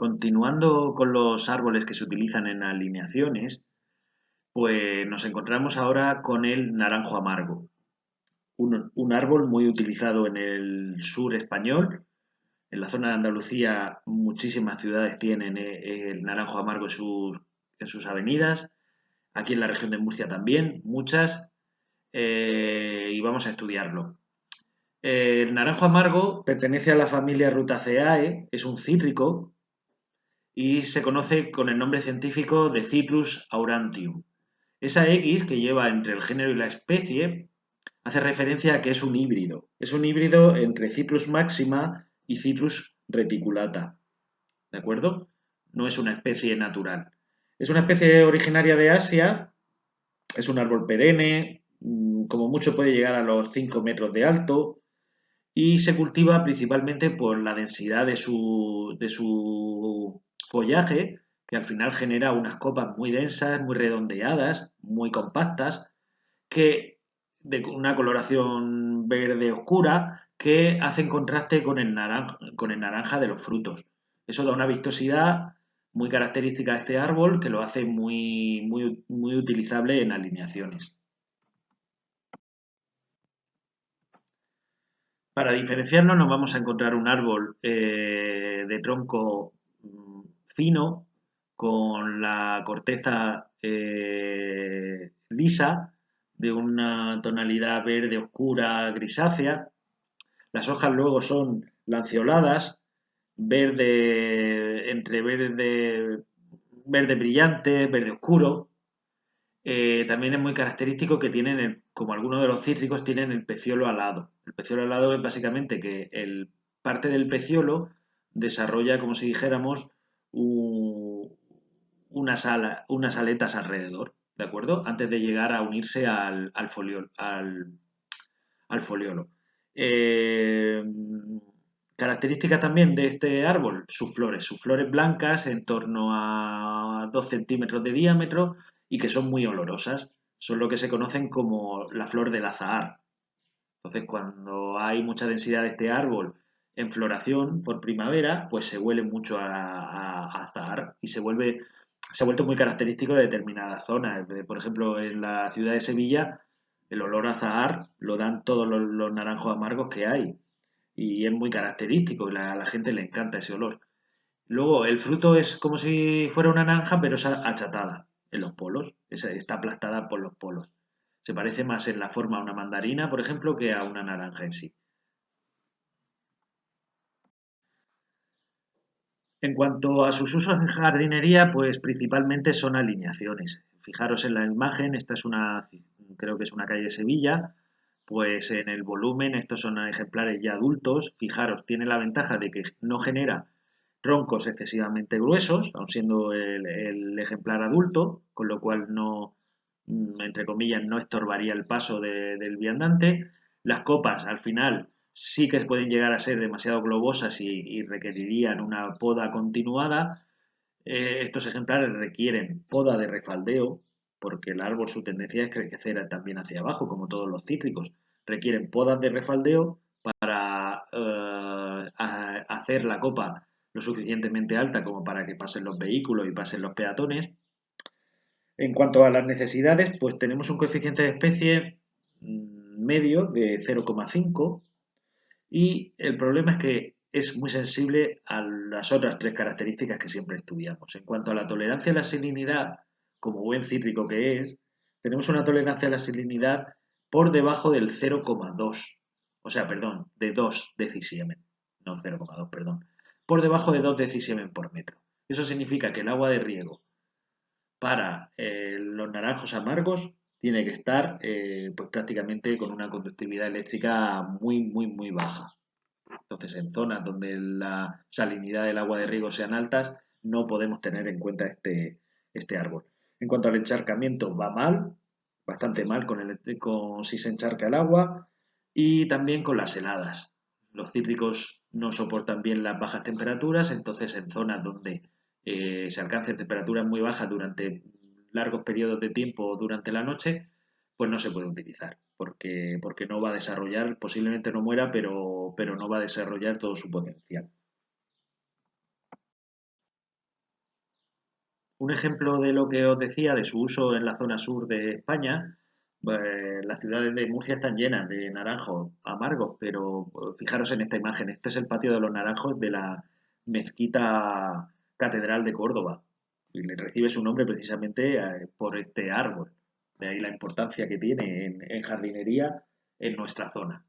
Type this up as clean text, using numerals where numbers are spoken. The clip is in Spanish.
Continuando con los árboles que se utilizan en alineaciones, pues nos encontramos ahora con el naranjo amargo, un árbol muy utilizado en el sur español. En la zona de Andalucía muchísimas ciudades tienen el naranjo amargo en sus avenidas. Aquí en la región de Murcia también, muchas, y vamos a estudiarlo. El naranjo amargo pertenece a la familia Rutaceae, es un cítrico y se conoce con el nombre científico de Citrus aurantium. Esa X que lleva entre el género y la especie hace referencia a que es un híbrido. Es un híbrido entre Citrus maxima y Citrus reticulata. ¿De acuerdo? No es una especie natural. Es una especie originaria de Asia, es un árbol perenne, como mucho puede llegar a los 5 metros de alto, y se cultiva principalmente por la densidad de su follaje, que al final genera unas copas muy densas, muy redondeadas, muy compactas, que de una coloración verde oscura que hacen contraste con el naranja de los frutos. Eso da una vistosidad muy característica de este árbol que lo hace muy utilizable en alineaciones. Para diferenciarnos nos vamos a encontrar un árbol de tronco fino, con la corteza lisa, de una tonalidad verde oscura grisácea. Las hojas luego son lanceoladas, verde entre verde brillante, verde oscuro. También es muy característico que tienen, como algunos de los cítricos, tienen el peciolo alado. El peciolo alado es básicamente que parte del peciolo desarrolla, como si dijéramos, unas aletas alrededor, ¿de acuerdo? Antes de llegar a unirse al foliolo. Eh, Característica también de este árbol, sus flores blancas en torno a 2 centímetros de diámetro y que son muy olorosas. Son lo que se conocen como la flor del azahar. Entonces, cuando hay mucha densidad de este árbol en floración por primavera, pues se huele mucho a azahar y se ha vuelto muy característico de determinadas zonas. Por ejemplo, en la ciudad de Sevilla, el olor a azahar lo dan todos los naranjos amargos que hay y es muy característico y a la gente le encanta ese olor. Luego, el fruto es como si fuera una naranja, pero es achatada en los polos, está aplastada por los polos. Se parece más en la forma a una mandarina, por ejemplo, que a una naranja en sí. En cuanto a sus usos en jardinería, pues principalmente son alineaciones. Fijaros en la imagen, creo que es una calle de Sevilla, pues en el volumen, estos son ejemplares ya adultos. Fijaros, tiene la ventaja de que no genera troncos excesivamente gruesos, aun siendo el ejemplar adulto, con lo cual no, entre comillas, no estorbaría el paso del viandante. Las copas, al final, sí que pueden llegar a ser demasiado globosas y requerirían una poda continuada. Estos ejemplares requieren poda de refaldeo, porque el árbol su tendencia es crecer también hacia abajo, como todos los cítricos. Requieren podas de refaldeo para hacer la copa lo suficientemente alta como para que pasen los vehículos y pasen los peatones. En cuanto a las necesidades, pues tenemos un coeficiente de especie medio de 0,5 y el problema es que es muy sensible a las otras tres características que siempre estudiamos. En cuanto a la tolerancia a la salinidad, como buen cítrico que es, tenemos una tolerancia a la salinidad por debajo del 0,2. O sea, perdón, de 2 decisiemen. No 0,2, perdón. Por debajo de 2 decisiemen por metro. Eso significa que el agua de riego para los naranjos amargos tiene que estar pues prácticamente con una conductividad eléctrica muy baja. Entonces, en zonas donde la salinidad del agua de riego sean altas, no podemos tener en cuenta este árbol. En cuanto al encharcamiento, va mal, bastante mal si se encharca el agua y también con las heladas. Los cítricos no soportan bien las bajas temperaturas, entonces en zonas donde se alcancen temperaturas muy bajas durante largos periodos de tiempo durante la noche, pues no se puede utilizar, porque no va a desarrollar, posiblemente no muera, pero no va a desarrollar todo su potencial. un ejemplo de lo que os decía, de su uso en la zona sur de España, las ciudades de Murcia están llenas de naranjos amargos, pero fijaros en esta imagen, este es el patio de los naranjos de la mezquita Catedral de Córdoba y le recibe su nombre precisamente por este árbol. De ahí la importancia que tiene en jardinería en nuestra zona.